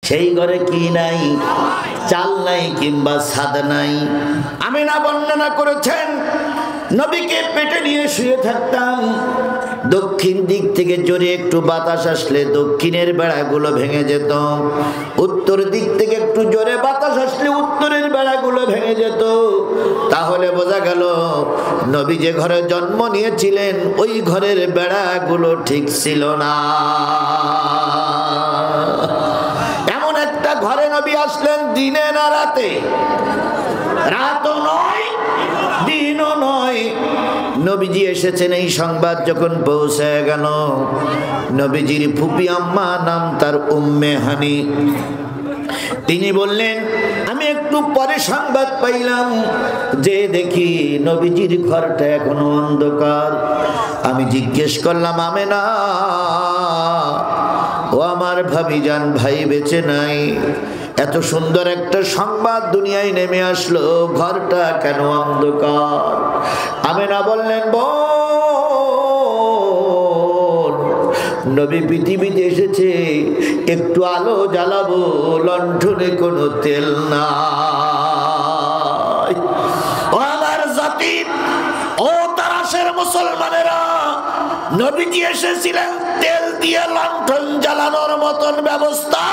সেই ঘরে কি নাই? চাল নাই কিংবা ছাদ নাই। আমিনা বর্ণনা করেছেন, নবীকে পেটে নিয়ে শুয়ে থাকতাম, দক্ষিণ দিক থেকে জোরে একটু বাতাস আসলে দক্ষিণের বেড়াগুলো ভেঙে যেত, উত্তর দিক থেকে একটু জোরে বাতাস আসলে উত্তরের বেড়াগুলো ভেঙে যেত। তাহলে বোঝা গেল নবী যে ঘরে জন্ম নিয়েছিলেন ওই ঘরের বেড়াগুলো ঠিক ছিল না। এমন একটা ঘরে নবী আসলেন, দিনে না রাতে, রাতও নয় দিনও নয়, নবীজি এসেছেন এই সংবাদ যখন পৌঁছে গেল, নবীজির ফুপি আম্মা, নাম তার উম্মে হানি, তিনি বললেন আমি একটু পরে সংবাদ পাইলাম যে দেখি নবীজির ঘরটা এখনো অন্ধকার। আমি জিজ্ঞেস করলাম, আমেনা ও আমার ভাবিজান, ভাই বেঁচে নাই, এত সুন্দর একটা সংবাদ দুনিয়ায় নেমে আসলো, ঘরটা কেন অন্ধকার? আমেনা বললেন, বোন, নবী পৃথিবীতে এসেছে, একটু আলো জ্বালাবো, লণ্ঠনে কোনো তেল নাই। ও আমার জাতি, ও তারাশের মুসলমানেরা, নবীজি এসেছিলেন তেল দিয়ে লণ্ঠন জ্বালানোর মতন ব্যবস্থা,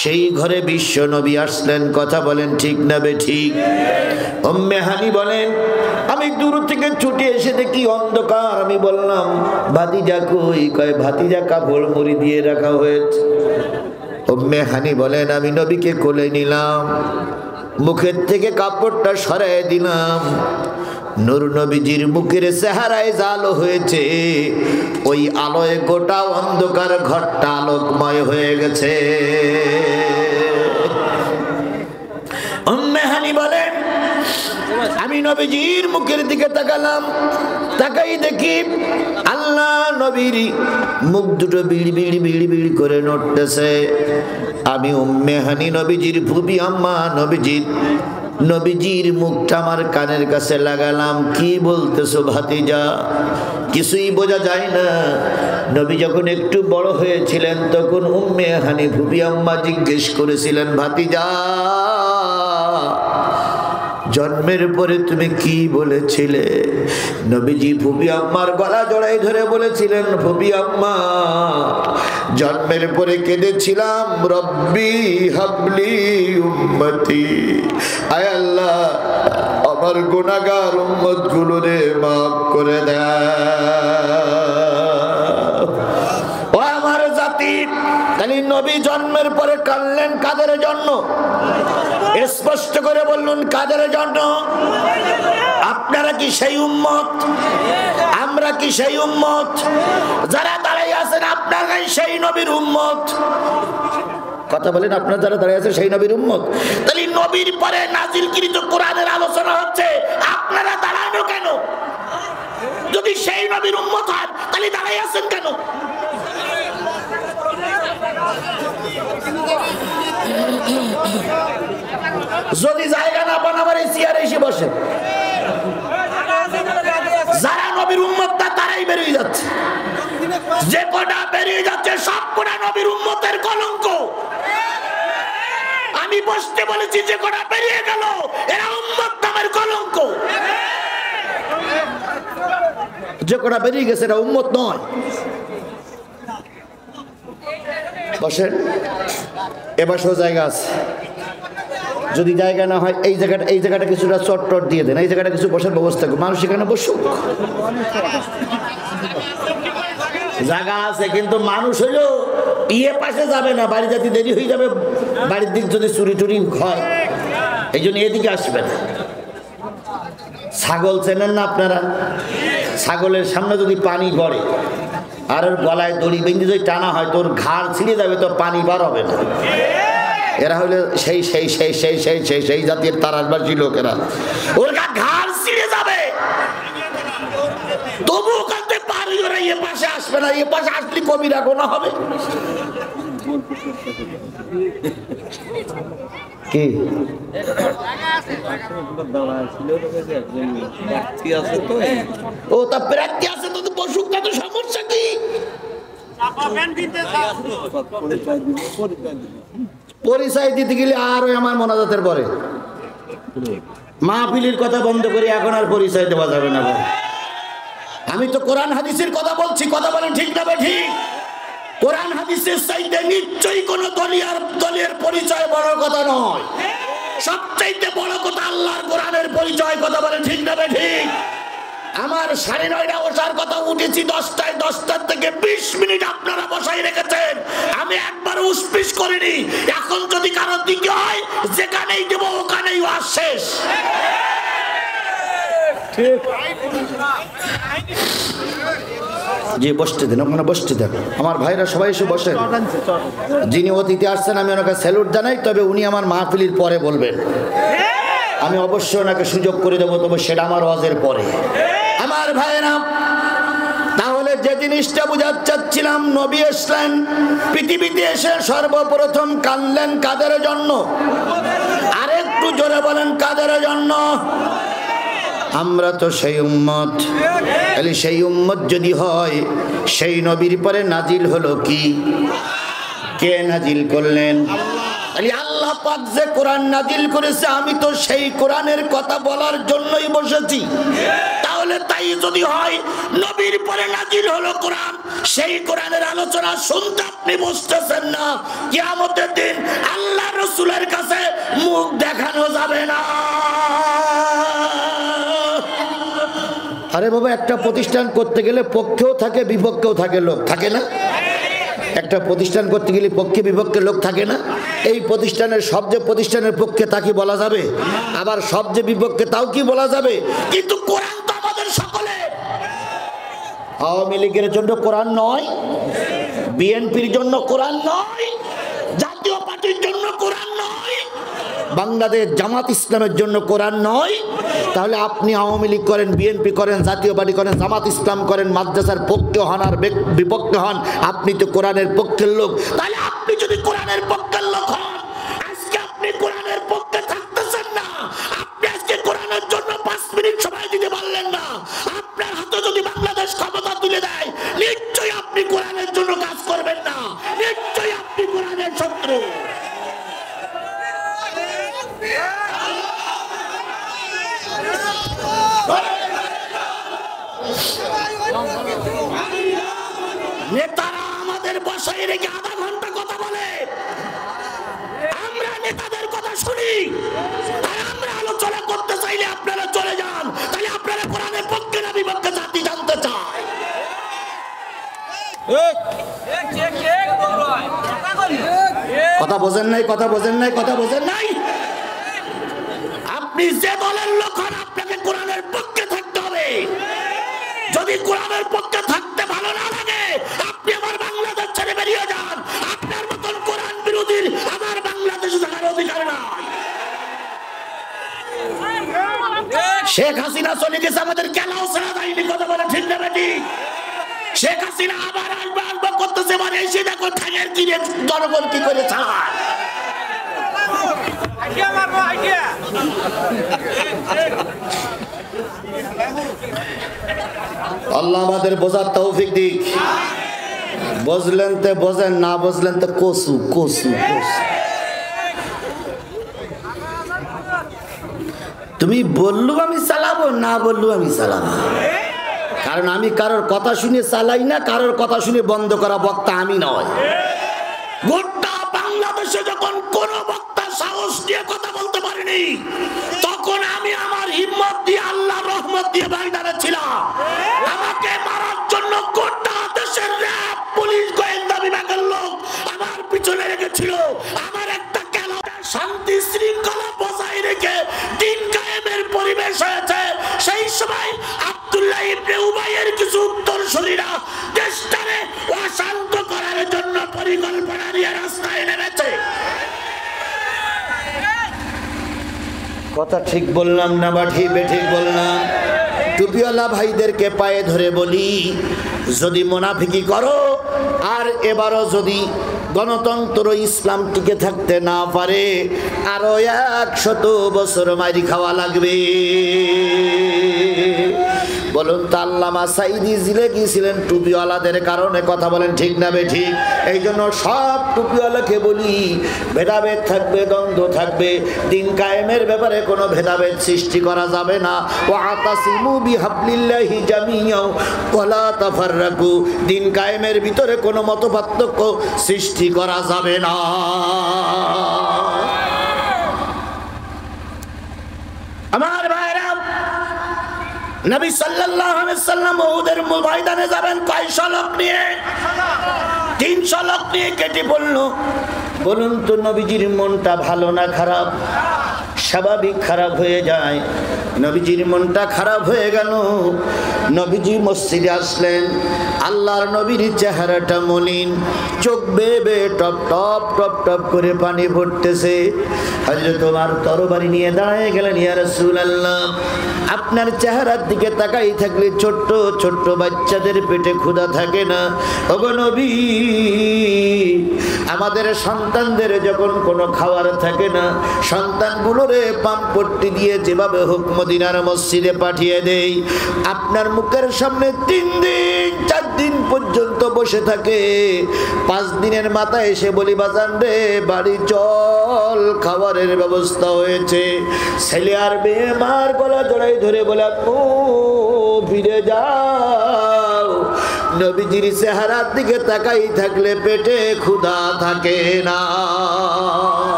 সেই ঘরে বিশ্ব নবী আসলেন। কথা বলেন ঠিক না বেঠিক? উম্মে হানি বলেন, আমি দূর থেকে ছুটে এসে দেখি অন্ধকার। আমি বললাম, ভাতিজা কই? কয় ভাতিজা কাপড় মুড়ি দিয়ে রাখা হয়েছে। উম্মে হানি বলেন, আমি নবীকে কোলে নিলাম, মুখের থেকে কাপড়টা সরাই দিলাম, নূর নবীজির মুখের চেহারায় জালো হয়েছে, ওই আলোয় গোটা অন্ধকার ঘরটা আলোকময় হয়ে গেছে। উম্মে হানি বলেন, আমি নবীজির মুখের দিকে তাকালাম, তাকাই দেখি আল্লাহ নবীর মুখ দুটো বিড় বিড় বিড় বিড় করে নড়তেছে। আমি উম্মে হানি নবীজির ফুপি আম্মা, নবীজির মুখটা আমার কানের কাছে লাগালাম। কি বলতেছো ভাতিজা? কিছুই বোঝা যায় না। নবী যখন একটু বড় হয়েছিলেন তখন উম্মে হানি ফুপি আম্মা জিজ্ঞেস করেছিলেন, ভাতিজা জন্মের পরে তুমি কি বলেছিলে? নবীজি ফুপি আম্মার গলা জড়াই ধরে বলেছিলেন, ফুপি আম্মা জন্মের পরে কেঁদেছিলাম, রব্বি হাবলি উম্মতি, আয় আল্লাহ আমার গুনাহগার উম্মত গুলোরে মাফ করে দাও। ও আমার জাতি, তাহলে নবী জন্মের পরে কাঁদলেন কাদের জন্য? স্পষ্ট করে বললেন কাদের জন্য? আপনারা কি সেই উম্মত? আমরা কি সেই উম্মত? যারা দাঁড়িয়ে আছেন আপনারাই সেই নবীর উম্মত। কথা বলেন, আপনারা যারা দাঁড়িয়ে আছেন সেই নবীর উম্মত। তাহলে নবীর পরে নাজিলকৃত কোরআনের আলোচনা হচ্ছে, আপনারা দাঁড়ানো কেন? যদি সেই নবীর উম্মত হন তাহলে দাঁড়িয়ে আছেন কেন? যদি জায়গা না পান আবার এই চেয়ারে এসে বসে। যারা নবীর উম্মত না তারাই বেরিয়ে যাচ্ছে, যে কটা বেরিয়ে যাচ্ছে সব কটা নবীর উম্মতের কলঙ্ক। আমি বসতে বলেছি, যে কটা বেরিয়ে গেল এরা উম্মত নামের কলঙ্ক। যে কটা বেরিয়ে গেছে এরা উম্মত নয়। বসেন, এবার সব জায়গা আছে। যদি জায়গা না হয় এই জায়গাটা কিছুটা চটটট দিয়ে দেন, এই জায়গাটা কিছু বসার ব্যবস্থা করুন, মানুষ এখানে বসুক। জায়গা আছে কিন্তু মানুষ হইলো পাশে যাবে না, বাড়ি যেতে দেরি হয়ে যাবে, বাড়ির দিক যদি চুরি টুরি হয়, এই জন্য এদিকে আসবেন। ছাগল চেনেন না আপনারা? ছাগলের সামনে যদি পানি গড়ে আর ওর গলায় দড়ি বেঁধে যদি টানা হয় তোর ঘাড় ছিঁড়ে যাবে, তো পানি বার হবে না। এরা হইলে সেই সেই সেই সেই সেই সেই সেই জাতির তারাশবাসী লোকেরা, ওর ঘাড় ছিঁড়ে যাবে, তবু কাঁদতে পারি ওরা এ পাশে আসবে না। এ পাশে আসলে কবিরা গোনা হবে। কি ও তা প্রার্থী আছে তো বসুক, না তো সমস্যা কি? পরিচয় দিতে গেলে আর ওই আমার মোনাজাতের পরে মাহফিলের কথা বন্ধ করে এখন আর পরিচয় দেওয়া যাবে না ভাই। আমি তো কোরআন হাদিসের কথা বলছি, কথা বলেন ঠিক না ঠিক? কোরআন হাদিসের চাইতে নিশ্চয়ই কোন দলের পরিচয় বড় কথা নয়। সবচাইতে বড় কথা আল্লাহর কোরআনের পরিচয়, কথা বলেন ঠিক না ঠিক? আমার 9:30 বসার কথা, উঠেছি 10টায়, 10টার থেকে 20 মিনিট আপনারা বসাই রেখেছেন, আমি একবার উসপিস করিনি। এখন যদি কারোর দিকে হয় যেখানেই দেবো ওখানেই ওয়াজ শেষ। ঠিক জি, বসতে দেন, ওখানে বসতে দেন। আমার ভাইরা সবাই এসে বসেন। যিনি অতিথি আসছেন আমি ওনাকে স্যালুট জানাই, তবে উনি আমার মাহফিলের পরে বলবেন। আমি অবশ্যই ওনাকে সুযোগ করে দেবো, তবে সেটা আমার ওয়াজের পরে। আমার ভাইরা, তাহলে যে জিনিসটা বুঝাতে চাচ্ছিলাম, নবী এসলেন পৃথিবীতে, এসে সর্বপ্রথম কাঁদলেন কাদের জন্য? আরেকটু জোরে বলেন, কাদের জন্য? আমরা তো সেই উম্মত। তাহলে সেই উম্মত যদি হয়, সেই নবীর পরে নাজিল হলো কি? কে নাজিল করলেন? আল্লাহ পাক যে কোরআন নাজিল করেছে, আমি তো সেই কোরআনের কথা বলার জন্যই বসেছি। তাহলে তাই যদি হয়, নবীর পরে নাজিল হলো কোরআন, সেই কোরআনের আলোচনা শুনতে আপনি বসতেছেন না, কিয়ামতের দিন আল্লাহ রাসূলের কাছে মুখ দেখানো যাবে না। আরে বাবা, একটা প্রতিষ্ঠান করতে গেলে পক্ষেও থাকে বিপক্ষেও থাকে লোক, থাকে না? একটা প্রতিষ্ঠান করতে গেলে পক্ষে বিপক্ষে লোক থাকে না? এই প্রতিষ্ঠানের সব যে প্রতিষ্ঠানের পক্ষে তা কি বলা যাবে? আবার সব যে বিপক্ষে তাও কি বলা যাবে? কিন্তু কোরআন তো আমাদের সকলে। আওয়ামী লীগের জন্য কোরআন নয়, বিএনপির জন্য কোরআন নয়, জাতীয় পার্টির জন্য কোরআন নয়, বাংলাদেশ জামাত ইসলামের জন্য কোরআন নয়। তাহলে আপনি আওয়ামী লীগ করেন, বিএনপি করেন, জাতীয় পার্টি করেন, জামাত ইসলাম করেন, মাদ্রাসার পক্ষে হন আর বিপক্ষে হন, আপনি তো কোরআনের পক্ষের লোক। তাহলে আপনি যদি কোরআনের পক্ষের লোক হন, আজকে আপনি কোরআনের পক্ষে থাকতেছেন না, আপনি আজকে কোরআনের জন্য 5 মিনিট সময় দিতে পারলেন না। আপনার হাতে যদি বাংলাদেশ ক্ষমতা তুলে দেয়, নিশ্চয়ই আপনি কোরআনের জন্য কাজ করবেন না, নিশ্চয়ই আপনি কোরআনের শত্রু। নেতারা আমাদের বসায় রেখে আধা ঘন্টা কথা বলে, আমরা নেতাদের কথা শুনি, আর আমরা আলোচনা করতে চাইলে আপনারা চলে যান। তাহলে আপনারা কোরআনের পক্ষে না বিপক্ষে জাতি জানতে চায়? কথা বোঝেন নাই, কথা বোঝেন নাই, কথা বোঝেন নাই? আপনি যে দলের লোক হন, আপনাকে কোরআনের পক্ষে থাকতে হবে। যদি কোরআনের পক্ষে থাকতে ভালো না লাগে, আপনি আমার বাংলাদেশ ছেড়ে বেরিয়ে যান। আপনার মতন কোরআন বিরোধীর আমার বাংলাদেশে থাকার অধিকার নাই। শেখ হাসিনা চলে গেছে, আমাদের কেনাও ছেড়া যায়নি, কথা বলে ঠিক না বেটি? শেখ হাসিনা আবার আসবে আসবে করতেছে, মানে এসে দেখো ঠ্যাঙের কিনে জনগণ কি করে ছাড়ায়। আল্লাহ আমাদের বোঝার তৌফিক দিক। বুঝলেন তো বোঝেন, না বুঝলেন তো কসু কসু কসু। তুমি বললু আমি চালাবো, না বললু আমি চালাবো। কারণ আমি কারোর কথা শুনে চালাই না, কারোর কথা শুনে বন্ধ করা বক্তা আমি নয়। গোটা বাংলাদেশে যখন কোন বক্তা সাহস দিয়ে কথা বলতে পারেনি, তখন আমি আমার হিম্মত দিয়ে, আল্লাহর রহমত দিয়ে ময়দানে ছিলাম। আমাকে মারার জন্য গোটা দেশের র্যাব, পুলিশ, গোয়েন্দা বিভাগের লোক আমার পিছনে রেখেছিল। আমার একটা কেন শান্তি শৃঙ্খলা বজায় রেখে দিন কায়েমের পরিবেশ হয়েছে। সেই সময় আব্দুল্লাহ ইবনে উবাইয়ের কিছু উত্তরসূরিরা দেশটাকে অশান্ত করার জন্য পরিকল্পনা নিয়ে রাস্তায় নেমেছে। কথা ঠিক বললাম না বা ঠিক বেঠিক বললাম? টুপিওয়ালা ভাইদেরকে পায়ে ধরে বলি, যদি মুনাফিকি করো আর এবারও যদি গণতন্ত্র ইসলাম টিকে থাকতে না পারে, আরো 100 বছর মারি খাওয়া লাগবে। বলুন তো আল্লামা সাঈদী জেলে গিয়েছিলেন টুপিওয়ালাদের কারণে, কথা বলেন ঠিক না বে ঠিক? এই জন্য সব টুপিওয়ালাকে বলি ভেদাভেদ থাকবে, দ্বন্দ্ব থাকবে, দিন কায়েমের ব্যাপারে কোনো ভেদাভেদ সৃষ্টি করা যাবে না। ওয়াতাসিমু বিহাবলিল্লাহি জামিআন ওয়ালা তাফাররাকু, দিন কায়েমের ভিতরে কোনো মতপার্থক্য সৃষ্টি করা যাবে না। আমার ভাইরা, নবী সাল্লাল্লাহু আলাইহি ওয়াসাল্লাম উহুদের ময়দানে যাবেন কয়শো লোক নিয়ে? 300 লোক নিয়ে কেটে পড়ল। বলুন তো নবীজির মনটা ভালো না খারাপ? স্বাভাবিক খারাপ হয়ে যায়। নবীজির মনটা খারাপ হয়ে গেল। নবীজি মসজিদে আসলেন, আল্লাহর নবীর চেহারাটা মলিন, চোখ বেয়ে টপ টপ টপ টপ করে পানি পড়তেছে। হযরত ওমর তরবারি নিয়ে দাঁড়িয়ে গেলেন, ইয়া রাসূলুল্লাহ, আপনার চেহারার দিকে তাকাই থাকলে ছোট্ট ছোট্ট বাচ্চাদের পেটে ক্ষুধা থাকে না? ওগো নবী, আমাদের সন্তানদের যখন কোনো খাবার থাকে না, সন্তানগুলোরে পাম্পট্টি দিয়ে যেভাবে হোক মদিনার মসজিদে পাঠিয়ে দেই, আপনার মুখের সামনে 3 দিন 4 দিন পর্যন্ত বসে থাকে। 5 দিনের মাথায় এসে বলি, বাজান রে বাড়ি চল, খাবারের ব্যবস্থা হয়েছে। ছেলে আর মেয়ে মার গলা জড়াই ধরে বলে, ও ফিরে যাও। নবীজির চেহারার দিকে তাকাই থাকলে পেটে ক্ষুধা থাকে না।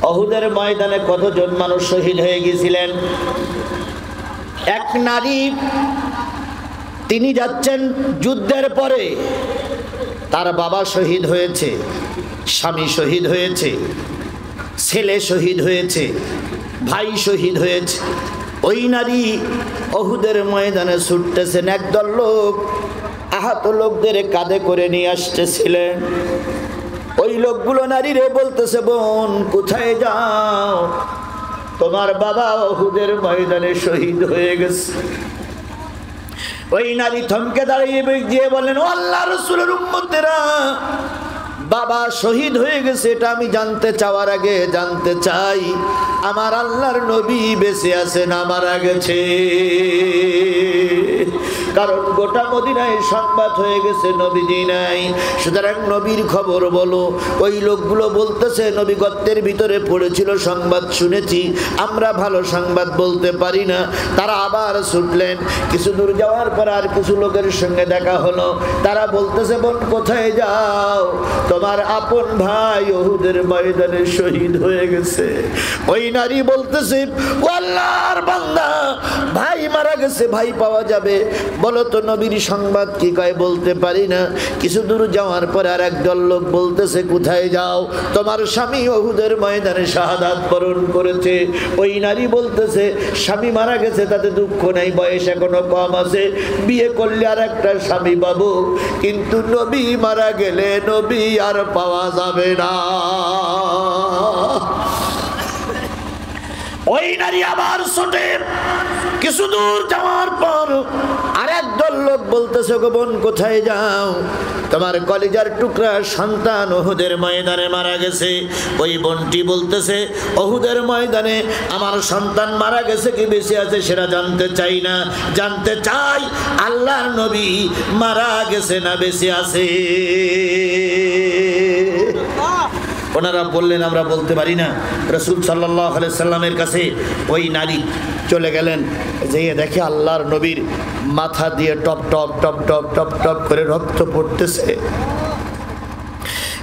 উহুদের ময়দানে কতজন মানুষ শহীদ হয়ে গিয়েছিলেন? এক নারী, তিনি যাচ্ছেন যুদ্ধের পরে, তার বাবা শহীদ হয়েছে, স্বামী শহীদ হয়েছে, ছেলে শহীদ হয়েছে, ভাই শহীদ হয়েছে। ওই নারী উহুদের ময়দানে ছুটতেছেন, একদল লোক আহত লোকদের কাঁধে করে নিয়ে আসতেছিলেন। ওই লোকগুলো নারীরে বলতেছে, বোন কোথায় যাও? তোমার বাবা উহুদের ময়দানে শহীদ হয়ে গেছে। ওই নারী থমকে দাঁড়িয়ে গিয়ে বলেন, ও আল্লাহর রাসূলের উম্মতেরা, বাবা শহীদ হয়ে গেছে এটা আমি জানতে চাওয়ার আগে জানতে চাই, আমার আল্লাহর নবী বেঁচে আছে না মারা গেছে? কারণ গোটা মদিনায় সংবাদ হয়ে গেছে নবীজি নাই, সুতরাং নবীর খবর বলো। ওই লোকগুলো বলতেছে, নবী গর্তের ভিতরে পড়েছিল, সংবাদ শুনেছি, আমরা ভালো সংবাদ বলতে পারি না। তারা আবার ছুটলেন। কিছু দূর যাওয়ার পর আর কিছু লোকের সঙ্গে দেখা হলো। তারা বলতেছে, বোন কোথায় যাও? তোমার আপন ভাই উহুদের ময়দানে শহীদ হয়ে গেছে। ওই নারী বলতেছে, ও আল্লাহর বান্দা, ভাই মারা গেছে, ভাই পাওয়া যাবে? বলো তো নবীর সংবাদ কি কয়? বলতে পারি না। কিছু দূর যাওয়ার পর আর একদল লোক বলতেছে, কোথায় যাও? তোমার স্বামী উহুদের ময়দানে শাহাদাত বরণ করেছে। ওই নারী বলতেছে, স্বামী মারা গেছে তাতে দুঃখ নাই, বয়স এখনো কম আছে, বিয়ে করলে আর একটা স্বামী পাবো, কিন্তু নবী মারা গেলে নবী আর পাওয়া যাবে না। ওই নারী আবার ছোটে। কিছু দূর যাওয়ার পর আর একদল লোক বলতেছে, গো বোন কোথায় যাও? তোমার কলিজার টুকরা সন্তান উহুদের ময়দানে মারা গেছে। ওই বোনটি বলতেছে, উহুদের ময়দানে আমার সন্তান মারা গেছে কি বেঁচে আছে সেটা জানতে চাই না, জানতে চাই আল্লাহর নবী মারা গেছে না বেঁচে আছে। ওনারা বললেন, আমরা বলতে পারি না। রাসূল সাল্লাল্লাহু আলাইহি সাল্লামের কাছে ওই নারী চলে গেলেন, যেয়ে দেখে আল্লাহর নবীর মাথা দিয়ে top top top top top top করে রক্ত পড়তেছে।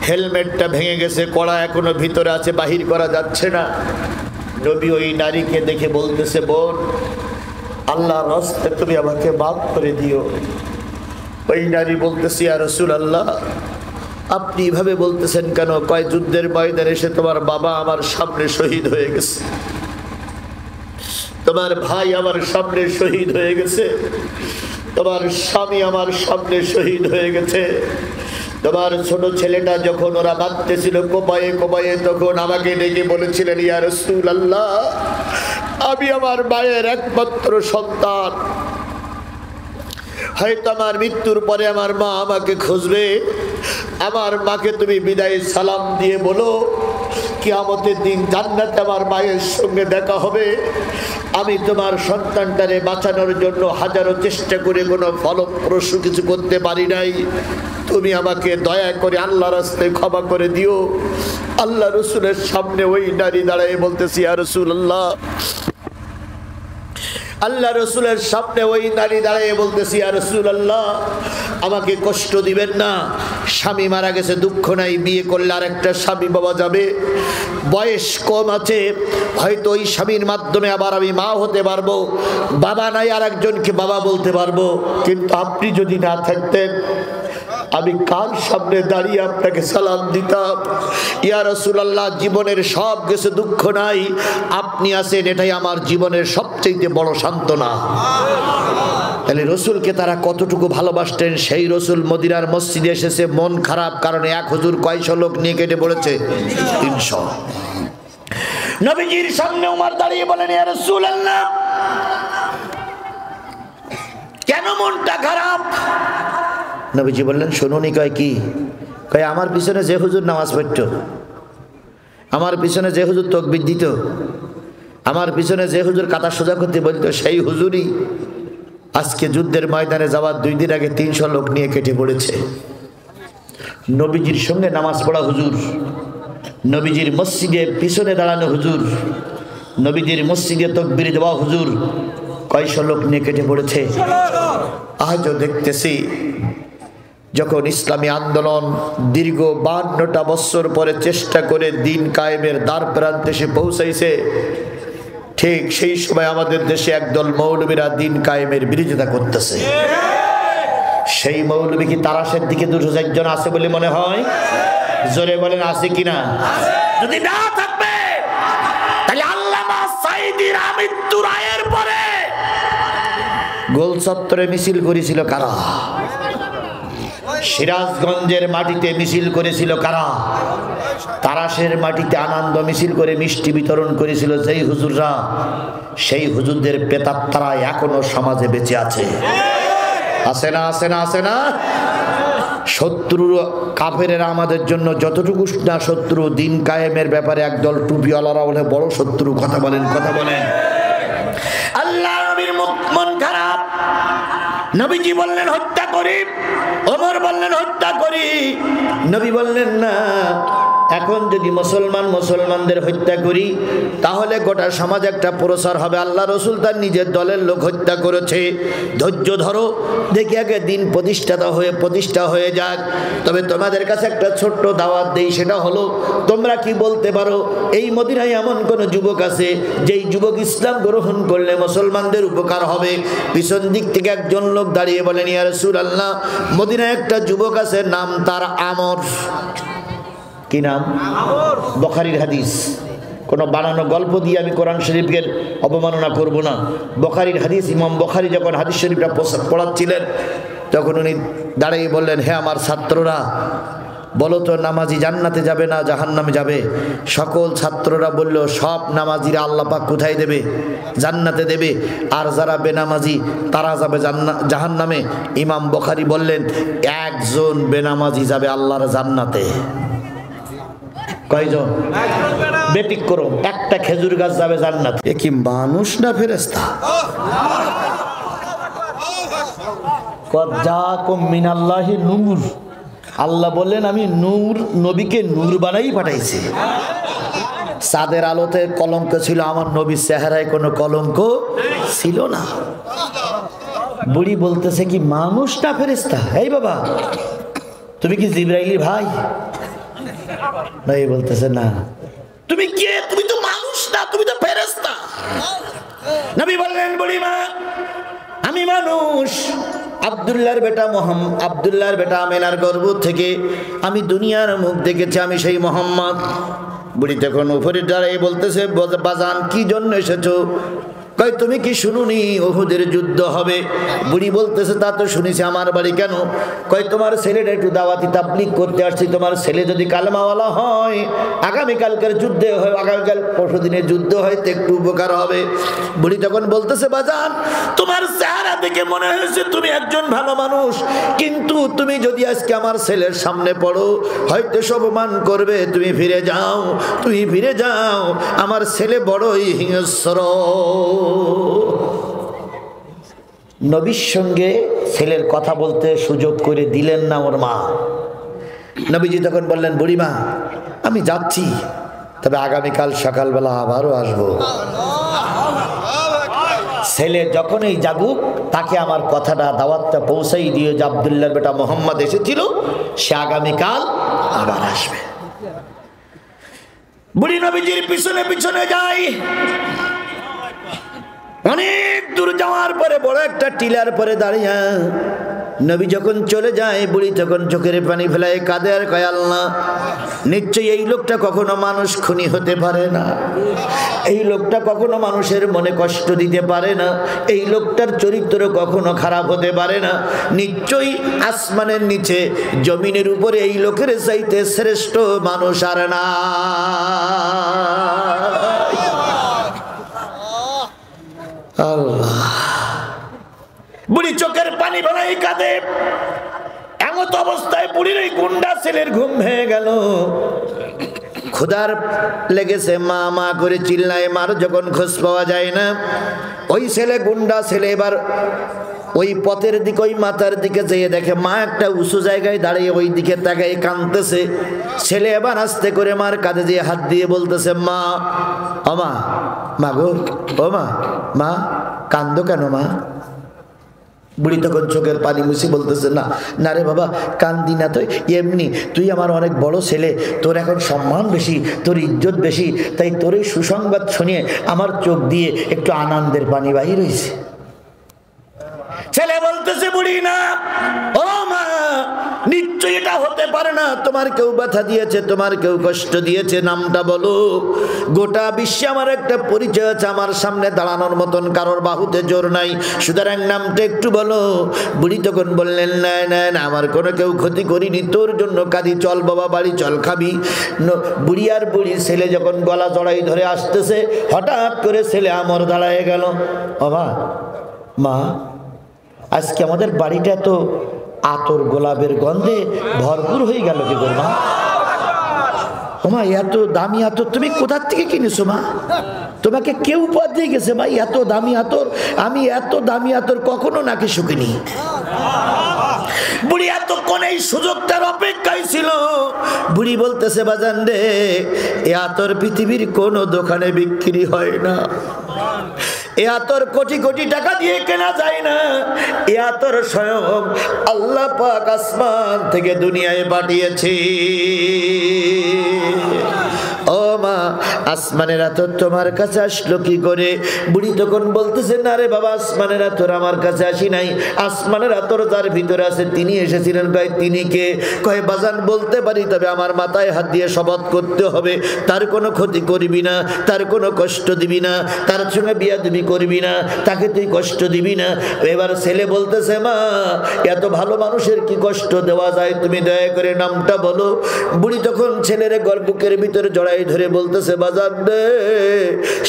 হেলমেটটা ভেঙে গেছে, কড়া এখনো ভিতরে আছে, বাহির করা যাচ্ছে না। নবী ওই নারীকে দেখে বলতেছে, বোন আল্লাহর রাস্তায় তুমি আমাকে মাফ করে দিও। ওই নারী বলতেছে, ইয়া রাসূলুল্লাহ, আপনি এভাবে বলতেছেন কেন? কয় যুদ্ধের ময়দানে এসে তোমার বাবা আমার সামনে শহীদ হয়ে গেছে, তোমার ভাই আমার সামনে শহীদ হয়ে গেছে, তোমার স্বামী আমার সামনে শহীদ হয়ে গেছে, তোমার ছোট ছেলেটা যখন ওরা বাঁধতেছিল কোপায়ে কোপায়ে, তখন আমাকে ডেকে বলেছিলেন, ইয়া রাসূলুল্লাহ, আমি আমার মায়ের একমাত্র সন্তান, হয়তো আমার মৃত্যুর পরে আমার মা আমাকে খুঁজবে, আমার মাকে তুমি বিদায় সালাম দিয়ে বলো কিয়ামতের দিন জান্নাতে আমার মায়ের সঙ্গে দেখা হবে। আমি তোমার সন্তানটারে বাঁচানোর জন্য হাজারো চেষ্টা করে কোনো ফলপ্রসূ কিছু করতে পারি নাই, তুমি আমাকে দয়া করে আল্লাহ রাস্তায় ক্ষমা করে দিও। আল্লাহ রসুলের সামনে ওই নারী দাঁড়ায় বলতেছি, ইয়া রাসূলুল্লাহ, আল্লাহ রসুলের সামনে ওই নারী দাঁড়িয়ে বলতেছি, ইয়া রাসূলুল্লাহ, আমাকে কষ্ট দিবেন না, স্বামী মারা গেছে, দুঃখ নাই, বিয়ে করলে আর একটা স্বামী পাওয়া যাবে, বয়স কম আছে, হয়তো ওই স্বামীর মাধ্যমে আবার আমি মা হতে পারবো, বাবা নাই আর একজনকে বাবা বলতে পারবো, কিন্তু আপনি যদি না থাকতেন আমি কার সামনে দাঁড়িয়ে আপনাকে সালাম দিতাম? ইয়া রাসূলুল্লাহ, জীবনের সব কিছু দুঃখ নাই, আপনি আছেন, এটাই আমার জীবনের সবচেয়ে বড় সান্ত্বনা। তাহলে রসুলকে তারা কতটুকু ভালোবাসতেন। সেই রসুল মদিনার মসজিদে এসেছে, মন খারাপ কারণে এক হুজুর কয়শো লোক নিয়ে কেটে পড়েছে, 300। নবীজির সামনে উমর দাঁড়িয়ে বলেন, ইয়া রাসূলুল্লাহ, কেন মনটা খারাপ? নবীজি বললেন, শুনুনি। কয় কি? কয় আমার পিছনে যে হুজুর নামাজ পড়তো, আমার পিছনে যে হুজুর তাকবীর দিত, আমার পিছনে যে হুজুর কাতা সোজা করতে বলতো, সেই হুজুরই আজকে যুদ্ধের ময়দানে যাওয়ার 2 দিন আগে 300 লোক নিয়ে কেটে পড়েছে। নবীজির সঙ্গে নামাজ পড়া হুজুর, নবীজির মসজিদে পিছনে দাঁড়ানো হুজুর, নবীজির মসজিদে তাকবীর দেওয়া হুজুর, কয়শো লোক নিয়ে কেটে পড়েছে। আজও দেখতেছি, যখন ইসলামী আন্দোলন দীর্ঘ 52টা বছর পরে চেষ্টা করে দিন কায়েমের দ্বার প্রান্তে এসে পৌঁছাইছে, ঠিক সেই সময় আমাদের দেশে একদল মৌলবীরা দিন কায়েমের বিরোধিতা করতেছে। সেই মৌলবী কি তারাশের দিকে 204 জন আছে বলে মনে হয়? জোরে বলেন, আছে কিনা? যদি না থাকবে তাহলে আল্লামা সাঈদীর মৃত্যুর রায়ের পরে গোল চত্বরে মিছিল করেছিল কারা? সিরাজগঞ্জের মাটিতে মিছিল করেছিল কারা? তারাশের মাটিতে আনন্দ মিছিল করে মিষ্টি বিতরণ করেছিল যেই হুজুররা, সেই হুজুরদের প্রেতাত্মারা এখনো সমাজে বেঁচে আছে। আছে না? আছে না? আছে না? শত্রু কাফেরেরা আমাদের জন্য যতটুকু না শত্রু, দিন কায়েমের ব্যাপারে একদল টুপিওয়ালারা বলে বড় শত্রু। কথা বলেন, কথা বলেন। আল্লাহ নবীর মন খারাপ, নবীজি বললেন হত্যা করি, ওমর বললেন হত্যা করি। নবী বললেন না, এখন যদি মুসলমানদের হত্যা করি তাহলে গোটা সমাজ একটা প্রসার হবে। আল্লাহ রসুল তার নিজের দলের লোক হত্যা করেছে, ধৈর্য ধরো, দেখি আগে দিন প্রতিষ্ঠা হয়ে যাক। তবে তোমাদের কাছে একটা ছোট্ট দাওয়াত দেই, সেটা হলো তোমরা কি বলতে পারো এই মদিনায় এমন কোন যুবক আছে যেই যুবক ইসলাম গ্রহণ করলে মুসলমানদের উপকার হবে? পিছন দিক থেকে একজন লোক দাঁড়িয়ে বলেন, ইয়া রাসূলুল্লাহ, মদিনায় একটা যুবক আছে, নাম তার আমর। কি নাম? বুখারীর হাদিস। কোনো বানানো গল্প দিয়ে আমি কোরআন শরীফের অবমাননা করব না। বুখারীর হাদিস, ইমাম বুখারী যখন হাদিস শরীফটা পড়াচ্ছিলেন তখন উনি দাঁড়িয়ে বললেন, হে আমার ছাত্ররা, বলো তো নামাজি জান্নাতে যাবে না জাহান্নামে যাবে? সকল ছাত্ররা বলল, সব নামাজিরা আল্লাহ পাক কোথায় দেবে? জান্নাতে দেবে, আর যারা বেনামাজি তারা যাবে জাহান্নামে। ইমাম বুখারী বললেন, একজন বেনামাজি যাবে আল্লাহর জান্নাতে। কয়জন? ব্যতিক্রম, একটা খেজুর গাছ যাবে জান্নাতে। এ কি মানুষ না ফেরেশতা? কজ্জাকুম মিনাল্লাহি নূর। আল্লাহ বললেন, আমি নূর, নবীকে নূর বানাই পাঠাইছি। চাঁদের আলোতে কলঙ্ক ছিল, আমার নবীর চেহারায় কোনো কলঙ্ক ছিল না। বুড়ি বলতেছে, কি মানুষ না ফেরেশতা? এই বাবা, তুমি কি জিবরাইলের ভাই? ভাই বলতেছে, না। তুমি কে? তুমি তো মানুষ না, তুমি তো ফেরেশতা। নবী বললেন, বুড়িমা, আমি মানুষ। আব্দুল্লাহর বেটা আমেনার গর্ভ থেকে আমি দুনিয়ার মুখ দেখেছি, আমি সেই মোহাম্মদ। বুড়ি তখন উপরে দাঁড়িয়ে বলতেছে, বাজান কি জন্য এসেছো? কই তুমি কি শুনুনি উহুদের যুদ্ধ হবে? বুড়ি বলতেছে, তা তো শুনেছি, আমার বাড়ি কেন? কই তোমার ছেলেটা একটু দাওয়াতি তাবলীগ করতে আসছি, তোমার ছেলে যদি কালেমাওয়ালা হয়, আগামীকালকের যুদ্ধে হয়, আগামীকাল পরশু দিনের যুদ্ধ হয়তো একটু উপকার হবে। বুড়ি তখন বলতেছে, বাজান তোমার চেহারা দেখে মনে হয়েছে তুমি একজন ভালো মানুষ, কিন্তু তুমি যদি আজকে আমার ছেলের সামনে পড়ো হয়তো অপমান করবে, তুমি ফিরে যাও, তুমি ফিরে যাও, আমার ছেলে বড়ই হিংস্র। নবীর সঙ্গে ছেলের কথা বলতে সুযোগ করে দিলেন না ওর মা। নবীজি তখন বললেন, বুড়িমা আমি যাচ্ছি, তবে আগামীকাল সকালবেলা আবারও আসবো। ছেলে যখনই যাগুক তাকে আমার কথাটা দাওয়াতটা পৌঁছাই দিয়ে যে আব্দুল্লাহর বেটা মোহাম্মদ এসেছিল, সে আগামীকাল আবার আসবে। বুড়ি নবীজির পিছনে পিছনে যাই। অনেক দূর যাওয়ার পরে বড় একটা টিলার পরে দাঁড়িয়ে নবী যখন চলে যায়, বুড়ি তখন চোখের পানি ফেলায় কাঁদে আর কয়, আল্লাহ নিশ্চয়ই এই লোকটা কখনো মানুষ খুনি হতে পারে না, এই লোকটা কখনো মানুষের মনে কষ্ট দিতে পারে না, এই লোকটার চরিত্র কখনো খারাপ হতে পারে না, নিশ্চয়ই আসমানের নিচে জমিনের উপরে এই লোকের চাইতে শ্রেষ্ঠ মানুষ আর না। আল্লাহ, বুড়ি চোখের পানি ফেলাই কাঁদে। এমত অবস্থায় বুড়ির ওই গুন্ডা ছেলের ঘুম ভেঙে গেল। ক্ষুধার লেগেছে, মা মা করে চিল্লায়, মার যখন খোঁজ পাওয়া যায় না, ওই ছেলে গুন্ডা ছেলে এবার ওই পথের দিকে, ওই মাথার দিকে যেয়ে দেখে মা একটা উঁচু জায়গায় দাঁড়িয়ে ওই দিকে তাকায় কাঁদতেছে। ছেলে এবার আস্তে করে মার কাঁধে দিয়ে হাত দিয়ে বলতেছে, মা ও মা, মা গো ও মা, মা কান্দো কেন মা? বুড়ি তখন চোখের পানি মুছি বলতেছে, না না রে বাবা কান্দি না, তো এমনি তুই আমার অনেক বড় ছেলে, তোর এখন সম্মান বেশি, তোর ইজ্জত বেশি, তাই তোর এই সুসংবাদ শুনিয়ে আমার চোখ দিয়ে একটু আনন্দের পানি বাহির হয়েছে। ছেলে বলতেছে, বুড়ি না ও মা, নিশ্চয়ই এটা হতে পারে না, তোমার কেউ ব্যথা দিয়েছে, তোমার কেউ কষ্ট দিয়েছে, নামটা বলো। গোটা বিশ্বে আমার একটা পরিচয় আছে, আমার সামনে দাঁড়ানোর মতন কারোর বাহুতে জোর নাই, সুতরাং নামটা একটু বলো। বুড়ি তখন বললেন, না না না, আমার কোনো কেউ ক্ষতি করিনি, তোর জন্য কাঁদি, চল বাবা বাড়ি চল খাবি। বুড়ি আর বুড়ি ছেলে যখন গলা জড়াই ধরে আসতেছে, হঠাৎ করে ছেলে আমর দাঁড়ায় গেল। ও মা, মা আজকে আমাদের বাড়িটা তো আতর গোলাপের গন্ধে ভরপুর হয়ে গেল, কি করবা? ও মা, এত দামি আতর তুমি কোথা থেকে কিনেছো মা? তোমাকে কেউ উপহার দিয়ে গেছে মা এত দামি আতর? আমি এত দামি আতর কখনো নাকি শুকিনি। বুড়ি এতক্ষণ এই সুযোগটার অপেক্ষায় ছিল। বুড়ি বলতেছে, বাজান রে, এ আতর পৃথিবীর কোনো দোকানে বিক্রি হয় না, এ আতর কোটি কোটি টাকা দিয়ে কেনা যায় না, এ আতর স্বয়ং আল্লাহ পাক আসমান থেকে দুনিয়ায় পাঠিয়েছে। ও মা, আসমানের আতর তোমার কাছে আসলো কি করে? বুড়ি তখন বলতেছে, না রে বাবা, আসমানের আতর আমার কাছে আসি নাই, আসমানের আতর যার ভিতরে আছে তিনি এসেছিলেন। কয় তিনি কে? কয় বাজান বলতে পারি, তবে আমার মাথায় হাত দিয়ে শপথ করতে হবে, তার কোনো ক্ষতি করবি না, তার কোনো কষ্ট দিবি না, তার সঙ্গে বিয়াদবি করবি না, তাকে তুই কষ্ট দিবি না। এবার ছেলে বলতেছে, মা এত ভালো মানুষের কি কষ্ট দেওয়া যায়, তুমি দয়া করে নামটা বলো। বুড়ি তখন ছেলের বুকের ভিতরে জড়াই ধরে বলতেছে, বাজান রে,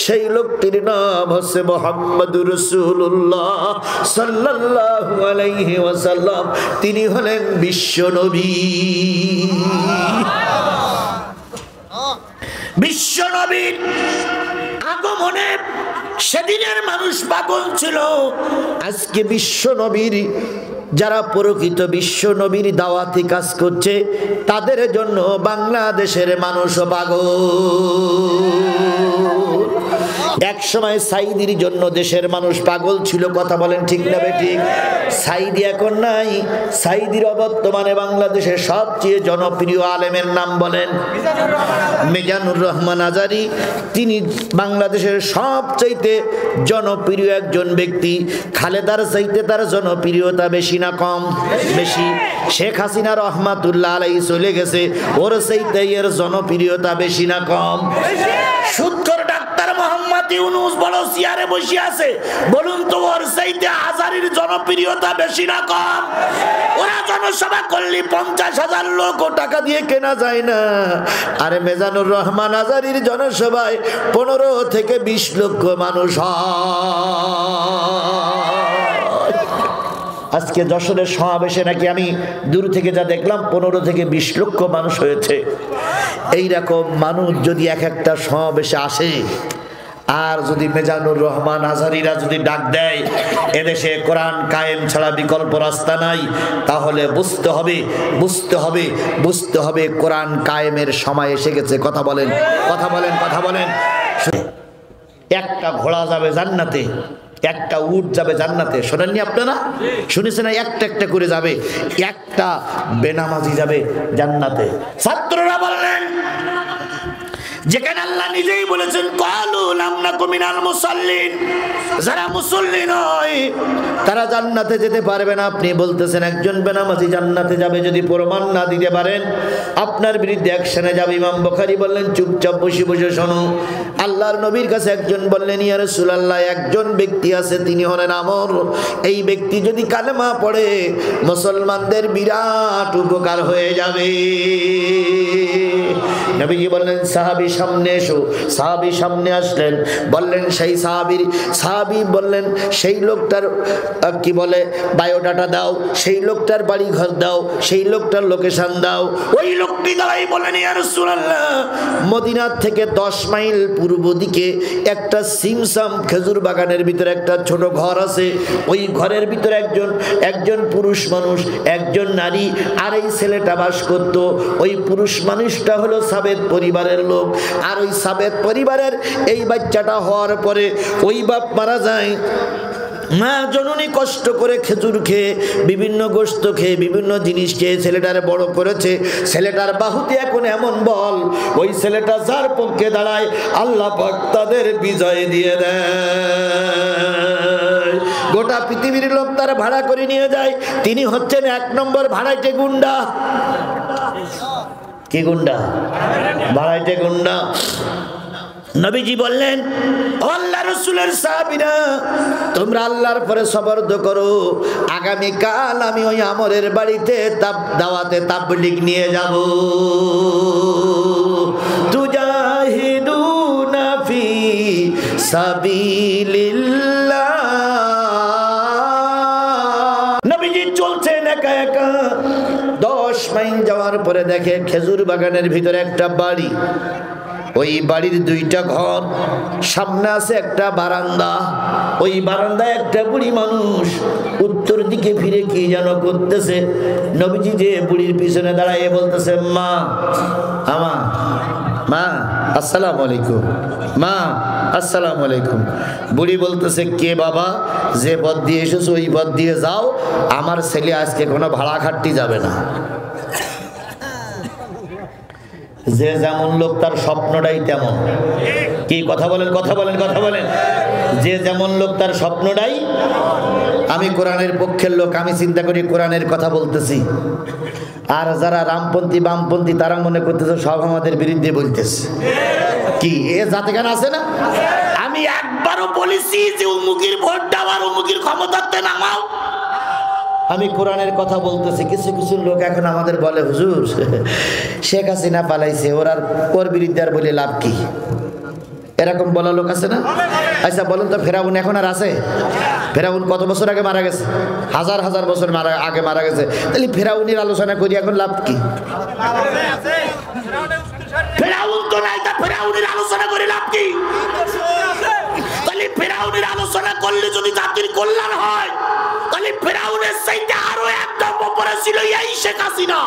সেই লোকটির নাম হচ্ছে মুহাম্মদুর রাসূলুল্লাহ সাল্লাল্লাহু আলাইহি ওয়াসাল্লাম, তিনি হলেন বিশ্ব নবী। বিশ্ব নবীর আগমনে সেদিনের মানুষ পাগল ছিল। আজকে বিশ্ব নবীর যারা প্রকৃত বিশ্ব নবীর দাওয়াতি কাজ করছে, তাদের জন্য বাংলাদেশের মানুষও পাগল। এক সময় সাইদির জন্য দেশের মানুষ পাগল ছিল, কথা বলেন ঠিক না বেঠিক? সাইদি এখন নাই। সাইদির অবর্তমানে বাংলাদেশের সবচেয়ে জনপ্রিয় আলেমের নাম বলেন? মিজানুর রহমান আজারি। তিনি বাংলাদেশের সবচাইতে জনপ্রিয় একজন ব্যক্তি। খালেদার চাইতে তার জনপ্রিয়তা বেশি না কম? বেশি। শেখ হাসিনা রহমাতুল্লাহ আলাইহি চলে গেছে, ওর চাইতে এর জনপ্রিয়তা বেশি না কম? সুদখোর ডাক্তার মোহাম্মদ ইউনূস বড় চেয়ারে বসে আছে, বলুন তো ওর চাইতে আজারির জনপ্রিয়তা বেশি না কম? ওরা জনসভা করলে 50,000 লোক টাকা দিয়ে কেনা যায় না, আরে মিজানুর রহমান আজারির জনসভায় 15 থেকে 20 লক্ষ মানুষ হয়। আজকে যশোরের সমাবেশে নাকি আমি দূর থেকে যা দেখলাম 15 থেকে 20 লক্ষ মানুষ হয়েছে। এইরকম মানুষ যদি এক একটা সমাবেশে আসে, আর যদি মেজানুর রহমান আজহারীরা যদি ডাক দেয় এদেশে কোরআন কায়েম ছাড়া বিকল্প রাস্তা নাই, তাহলে বুঝতে হবে কোরআন কায়েমের সময় এসে গেছে। কথা বলেন। একটা ঘোড়া যাবে জান্নাতে, একটা উট যাবে জান্নাতে, শোনেননি আপনারা? শুনেছেন? একটা একটা করে যাবে, একটা বেনামাজি যাবে জান্নাতে। ছাত্ররা বললেন, যেখানে আল্লাহ নিজেই বলেছেন ক্বালু লাম নাকু মিনাল মুসাল্লিন, যারা মুসল্লি নয় তারা জান্নাতে যেতে পারবে না। আপনি বলতেছেন একজন বেনামাজি জান্নাতে যাবে, যদি প্রমাণ না দিতে পারেন আপনার বিরুদ্ধে অ্যাকশনে যাবে। ইমাম বুখারী বললেন চুপচাপ বসে বসে শোনো। আল্লাহর নবীর কাছে একজন বললেন, ইয়া রাসূলুল্লাহ, একজন ব্যক্তি আছে তিনি হলেন আমর, এই ব্যক্তি যদি কালেমা পড়ে মুসলমানদের বিরাট উপকার হয়ে যাবে। নবীজি বললেন সাহাবী সামনে এসো। সাহাবী সামনে আসলেন, বললেন সেই সাহাবী বললেন সেই লোকটার কি বলে বায়োডাটা দাও, সেই লোকটার বাড়ি ঘর দাও, সেই লোকটার লোকেশন দাও। ওই লোকটি দাঁড়াই বলেন, ইয়া রাসূলুল্লাহ, মদিনার থেকে 10 মাইল পূর্ব দিকে একটা সিমসাম খেজুর বাগানের ভিতরে একটা ছোট ঘর আছে। ওই ঘরের ভিতরে একজন পুরুষ মানুষ, একজন নারী আর এই ছেলেটা বাস করত। ওই পুরুষ মানুষটা হলো সাবেত পরিবারের লোক, আর ওই সাবেত পরিবারের এই বাচ্চাটা হওয়ার পরে ওই বাপ মারা যায়। মা জননী কষ্ট করে খেজুর খেয়ে, বিভিন্ন গোশত খেয়ে, বিভিন্ন জিনিস খেয়ে ছেলেটারে বড় করেছে। ছেলেটার বাহুতে এখন এমন বল, ওই ছেলেটা যার পক্ষে দাঁড়ায় আল্লাহ পাক তাদের বিজয় দিয়ে দেয়। গোটা পৃথিবীর লোক তার ভাড়া করে নিয়ে যায়। তিনি হচ্ছেন 1 নম্বর ভাড়াইটে গুন্ডা। কি গুন্ডা? ভাড়াইটে গুন্ডা। নবীজি বললেন, আল্লাহ রাসূলের সাহাবীরা, তোমরা আল্লাহর পরে সবর্দ করো, আগামী কাল আমি ওই আমরের বাড়িতে দাওয়াতে তাবলীগ নিয়ে যাব। তুজাহিদুনা ফি সাবিলিল্লাহ। নবীজি চলছেন একা একা। 10 মাইল যাওয়ার পরে দেখে খেজুর বাগানের ভিতরে একটা বাড়ি। ওই বাড়ির 2টা ঘর, সামনে আছে একটা বারান্দা। ওই বারান্দায় একটা বুড়ি মানুষ উত্তর দিকে ফিরে কি যেন করতেছে। নবীজি যে বুড়ির পিছনে দাঁড়াইয়ে বলতেছে, মা আসসালামু আলাইকুম, মা আসসালামু আলাইকুম। বুড়ি বলতেছে, কে বাবা? যে পথ দিয়ে এসেছো ওই পথ দিয়ে যাও, আমার ছেলে আজকে কোনো ভাড়া খাটতে যাবে না। যে যেমন লোক তার স্বপ্নটাই তেমন। কি কথা বলেন? যে যেমন লোক তার স্বপ্নটাই। আমি কোরআনের পক্ষের লোক, আমি চিন্তা করি কোরআনের কথা বলতেছি। আর যারা রামপন্থী বামপন্থী তারা মনে করতেছে সব আমাদের বিরুদ্ধে বলতেছে। কি এ জাতি গান আছে না? আমি একবারও বলেছি যে উমুকের ভোট দাও আর উমুকের ক্ষমতাতে নামাও। আমি কোরআনের কথা বলতেছি। কিছু কিছু লোক এখন আমাদের বলে, হুজুর শেখ হাসিনা পালাইছে, ওর বিরুদ্ধে আর বলে লাভ কি? এরকম বলা লোক আছে না? আচ্ছা বলুন তো, ফেরাউন এখন আর আছে? ফেরাউন কত বছর আগে মারা গেছে? হাজার হাজার বছর আগে মারা গেছে। তাহলে ফেরাউনের আলোচনা করি এখন লাভ কি? ফেরাউন তো নাই, তা ফেরাউনের আলোচনা করে লাভ কি? তাহলে ফেরাউনের আলোচনা করলে যদি জাতির কল্যাণ হয়, তাহলে ফেরাউনের চাইতে আরো একদম উপরে ছিল এই শেখ হাসিনা।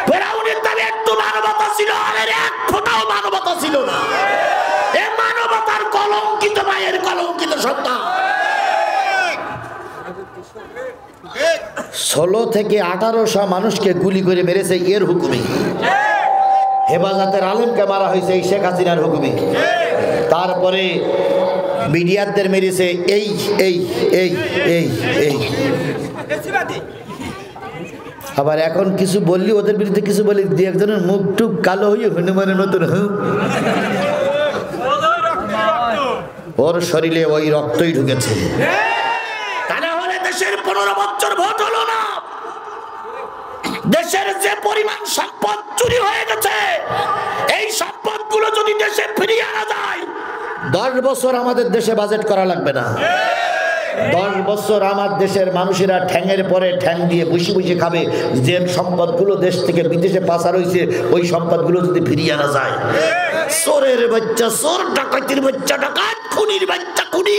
ফেরাউনের তাহলে একটু মানবতা ছিল, আর এক ফোঁটাও মানবতা ছিল না। এ মানবতার কলঙ্কিত মায়ের কলঙ্কিত সন্তান। 16 থেকে 1800 মানুষকে গুলি করে মেরেছে এর হুকুমে। হেফাজতের আলেমকে মারা হয়েছে এই শেখ হাসিনার হুকুমে। তারপরে মিডিয়াদের মেরেছে এই এই এই এই এই। আবার এখন কিছু বললি ওদের বিরুদ্ধে কিছু বলি, দু একজনের মুখ টুক কালো হয়ে হনুমানের মতন। ওর শরীরে ওই রক্তই ঢুকেছে। তাহলে দেশের 15 বছর ভোট হলো না। দেশের যে পরিমাণ সম্পদ চুরি হয়ে গেছে, এই সম্পদগুলো যদি দেশে ফিরিয়ে আনা যায়, 10 বছর আমাদের দেশে বাজেট করা লাগবে না। 10 বছর আমার দেশের মানুষেরা ঠ্যাঙের পরে ঠ্যাং দিয়ে বসে বসে খাবে। যে সম্পদগুলো দেশ থেকে বিদেশে পাচার হয়েছে, ওই সম্পদগুলো যদি ফিরিয়ে আনা যায়, চোরের বাচ্চা চোর, ডাকাতির বাচ্চা ডাকাত, খুনির বাচ্চা খুনি।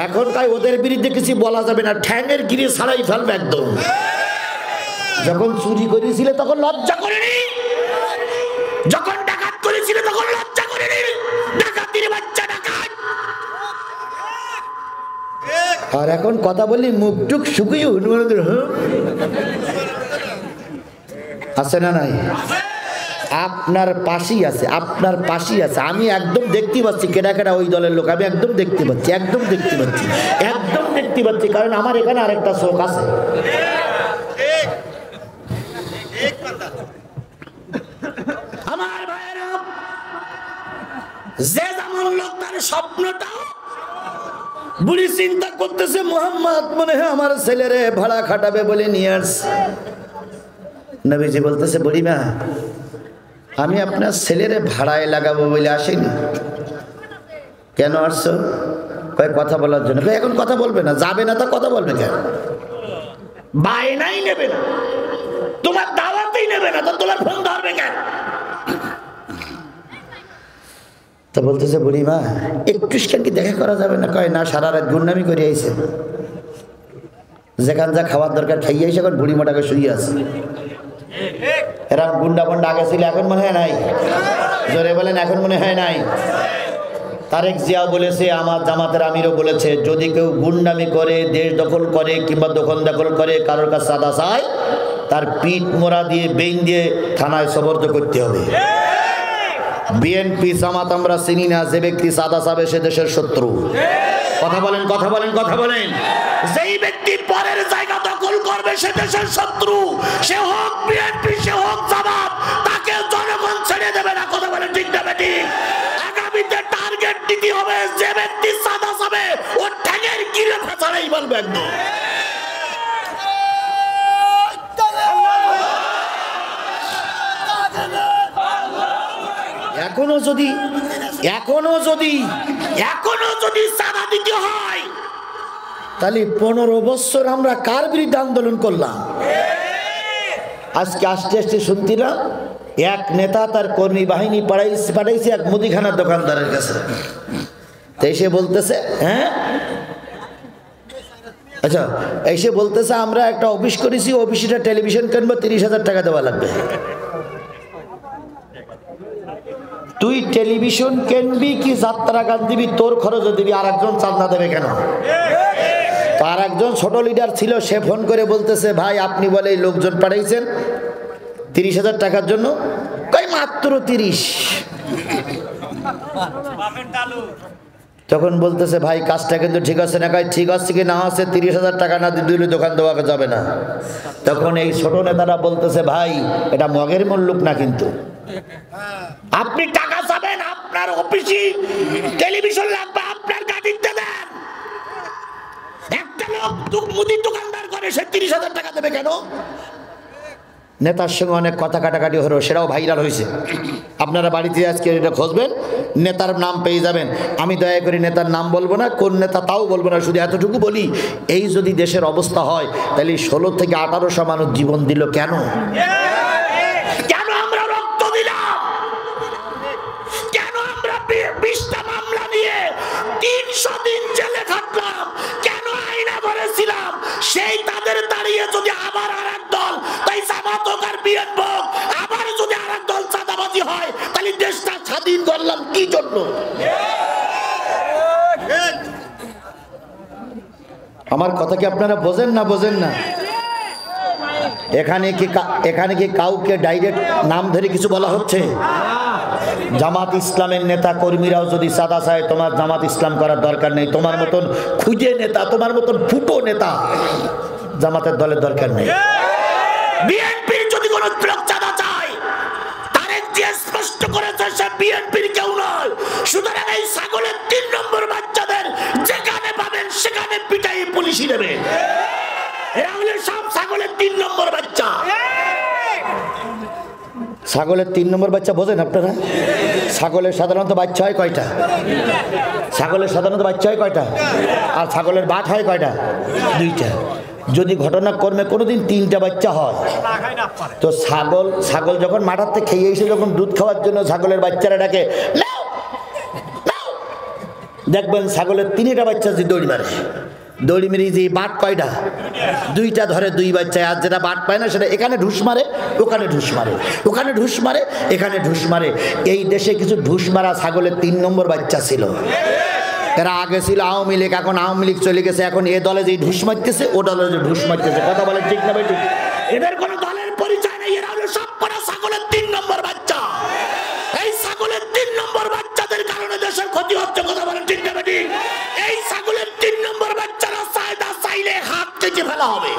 এখন তাই ওদের বিরুদ্ধে কিছু বলা যাবে না, ঠ্যাঙের গিরে ছাড়াই ফেলবে একদম। যখন চুরি করেছিলে তখন লজ্জা করেনি, যখন ডাকাত করেছিলে তখন লজ্জা করেনি। ডাকাতির বাচ্চা ডাকাত। আর এখন কথা বলি মুখ টুক শুকিয়ে আছে না নাই? আপনার পাশেই আছে, আপনার পাশেই আছে। আমি একদম দেখতে পাচ্ছি কেডা কেডা ওই দলের লোক, আমি একদম দেখতে পাচ্ছি, একদম দেখতে পাচ্ছি, একদম দেখতে পাচ্ছি। কারণ আমার এখানে আরেকটা চোখ আছে। আমার ভাইয়েরা, যে যেমন লোক তার স্বপ্নটা বুড়ি চিন্তা করতেছে, মোহাম্মদ মনে হয় আমার ছেলেরে ভাড়া খাটাবে বলে নিয়ে আসছে। নবীজি বলতেছে, বুড়িমা আমি আপনার ছেলেরে ভাড়ায় লাগাবো বলে আসিনি। কেন আসছো? কয় কথা বলার জন্য। এখন কথা বলবে না, যাবে না তো কথা বলবে কেন? বায়নাই নেবে না, তোমার দাওয়াতেই নেবে না, তো তোমার ফোন ধরবে কেন? তো বলতেছে, বুড়িমা একটু কি দেখা করা যাবে না? কয় না, সারা রাত গুন্ডামি করে আইছে, যেখান যা খাওয়ার দরকার খাইয়ে এসে এখন বুড়ি মোটাকে শুয়ে আছে। এরকম গুন্ডা বন্ডা আগে ছিল, এখন মনে হয় নাই। জোরে বলেন, এখন মনে হয় নাই। তারেক জিয়াও বলেছে, আমার জামাতের আমিরও বলেছে, যদি কেউ গুন্ডামি করে, দেশ দখল করে কিংবা দখল দখল করে, কারোর কাছে চাঁদা চায়, তার পিঠ মোড়া দিয়ে বেইন দিয়ে থানায় সোপর্দ করতে হবে। বিএনপি জামাত আমরা চিনি না, যে ব্যক্তি চাঁদা চাবে সে দেশের শত্রু। কথা বলেন, কথা বলেন, কথা বলেন। যেই ব্যক্তি পরের জায়গা দখল করবে সে দেশের শত্রু, সে হোক বিএনপি, সে হোক জামাত, তাকে জনগণ ছেড়ে দেবে না। কথা বলেন, ঠিক না বেঠিক? আগামীতে টার্গেট দিতে হবে, যে ব্যক্তি চাঁদা চাবে ওর ঠ্যাঙের গিরে ফাঁসালেই বলবে একদম। এখনো যদি চাঁদা দিতে হয়, তাহলে 15 বছর আমরা কার বিরুদ্ধে আন্দোলন করলাম? আজকে আস্তে আস্তে শুনতি না, এক নেতা তার কর্মী বাহিনী পাঠাইছে এক মুদিখানার দোকানদারের কাছে। তো এসে বলতেছে, হ্যাঁ আচ্ছা, এসে বলতেছে আমরা একটা অফিস করেছি, অফিসটা টেলিভিশন কিনবো, 30,000 টাকা দেওয়া লাগবে। তুই টেলিভিশন কিনবি কি যাত্রা গান দিবি, তোর খরচ দিবি, আর একজন চাঁদা দেবে কেন? তার একজন ছোট লিডার ছিল, সে ফোন করে বলতেছে, ভাই আপনি বলে এই লোকজন পাঠাইছেন 30,000 টাকার জন্য। কই মাত্র 30। তখন বলতেছে, ভাই কাজটা কিন্তু ঠিক আছে না? কই ঠিক আছে কি না আছে, 30,000 টাকা না দিলে দোকান দেওয়া যাবে না। তখন এই ছোট নেতারা বলতেছে, ভাই এটা মগের মূল্যক না, কিন্তু আপনি টাকা চাবেন, আপনার অফিসে টেলিভিশন লাগবে, আপনার গাড়িতে দেন। একটা লোক মুদির দোকানদার করে, সে 30,000 টাকা দেবে কেন? নেতার সঙ্গে অনেক কথা কাটাকাটি হলো, সেটাও ভাইরাল হয়েছে। আপনারা বাড়িতে আজকে এটা খুঁজবেন, নেতার নাম পেয়ে যাবেন। আমি দয়া করে নেতার নাম বলবো না, কোন নেতা তাও বলবো না, শুধু এতটুকু বলি, এই যদি দেশের অবস্থা হয় তাহলে 16 থেকে 1800 মানুষ জীবন দিল কেন? কেন আমরা রক্ত দিলাম? কেন আমরা 20টা মামলা নিয়ে 300 দিন জেলে থাকলাম? কেন আইনা বলেছিলাম? সেই তাদের দাঁড়িয়ে যদি আবার আরেক দল, তাই জামাত হোক আর বিএনপি হোক, আবার যদি আরেক দল চাঁদাবাজি হয়, তাহলে দেশটা স্বাধীন করলাম কি জন্য? আমার কথা কি আপনারা বোঝেন না? বোঝেন না? এখানে কি কাউকে ডাইরেক্ট নাম ধরে কিছু বলা হচ্ছে? জামাত ইসলামের নেতা কর্মীরাও যদি চাঁদা চায়, তোমার জামাত ইসলাম করার দরকার নেই। তোমার মতন খুঁজে নেতা, তোমার মতন ফুটো নেতা জামাতের দলের দরকার নেই। বিএনপির যদি কোনো লোক চাঁদা চায়, তারেক জিয়া স্পষ্ট করেছে সে বিএনপির কেউ নয়। সুতরাং এই ছাগলের 3 নম্বর বাচ্চাদের যেখানে পাবেন সেখানে পিটাই পুলিশই নেবে। এরা হলো সব ছাগলের 3 নম্বর বাচ্চা। ছাগলের 3 নম্বর বাচ্চা বোঝেন আপনারা? ছাগলের সাধারণত বাচ্চা হয় কয়টা? ছাগলের সাধারণত বাচ্চা হয় কয়টা? আর ছাগলের বাট হয় কয়টা? 2টা। যদি ঘটনাক্রমে কোনোদিন 3টা বাচ্চা হয়, তো ছাগল যখন মাঠাতে খেয়ে এসে যখন দুধ খাওয়ার জন্য ছাগলের বাচ্চারা ডাকে, দেখবেন ছাগলের 3টা বাচ্চা যে দৌড়ি মারে, দৌড়ি মেরে যে বাট কয়টা, 2টা ধরে 2 বাচ্চায়। আর যেটা বাট পায় না সেটা এখানে ঢুস মারে, ওখানে ঢুস মারে, ওখানে ঢুস মারে, এখানে ঢুস মারে। এই দেশে কিছু ঢুস মারা ছাগলের 3 নম্বর বাচ্চা ছিল। এরা আগে ছিল আওয়ামী লীগ, এখন আওয়ামী লীগ চলে গেছে। এখন এ দলে যে ঢুস মারতেছে, ও দলে যে ঢুস মারতেছে। কথা বলে ঠিক না ভাই? ঠিক। এদের কোনো দলের পরিচয় নেই, এরা হলো সব কটা ছাগলের 3 নম্বর বাচ্চা। এই ছাগলের 3 নম্বর বাচ্চাদের কারণে দেশের ক্ষতি হচ্ছে। কথা বলে ঠিক না ভাই? ঠিক। এই ছাগলের 3 নম্বর বাচ্চারা চাইলে হাত কেটে ফেলা হবে।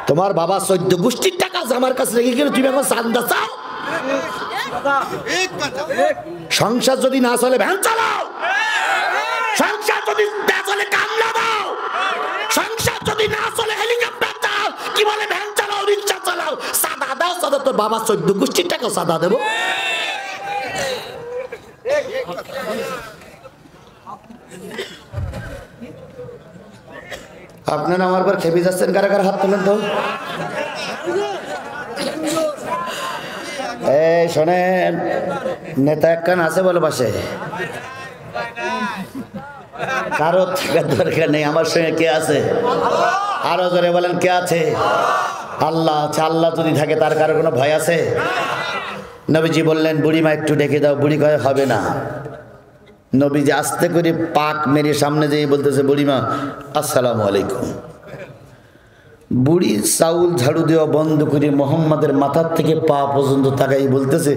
তোমার বাবা 14 গোষ্ঠীর টাকা আমার কাছে রেখে গেলে তুমি এখন চান্দা চাও? সংসার যদি না চলে ভ্যান চালাও, সংসার যদি না চলে কামলা দাও, সংসার যদি না চলে হেলিকপ্টার চালাও, কি বলে ভ্যান চালাও, রিক্সা চালাও, সাদা দাও, সাদা। তোর বাবা 14 গোষ্ঠীর টাকা সাদা দেবো? আপনারা আমার পর খেপে যাচ্ছেন, কারা কারা হাত তোলেন তো? এই শোনেন, নেতা একখান আছে বলে পাশে, কারো থাকার দরকার নেই। আমার সঙ্গে কে আছে? আরো জোরে বলেন, কে আছে? আল্লাহ আছে। আল্লাহ যদি থাকে তার কারো কোনো ভয় আছে? নবীজি বললেন, বুড়িমা একটু ডেকে দাও। বুড়ি কয় হবে না। নবীজি আস্তে করে পাক মেরে সামনে যেয়ে বলতেছে, বুড়িমা আসসালামু আলাইকুম। বুড়ি চাউল ঝাড়ু দেওয়া বন্ধ করে মোহাম্মদের মাথার থেকে পা পর্যন্ত তাকাই বলতেছে,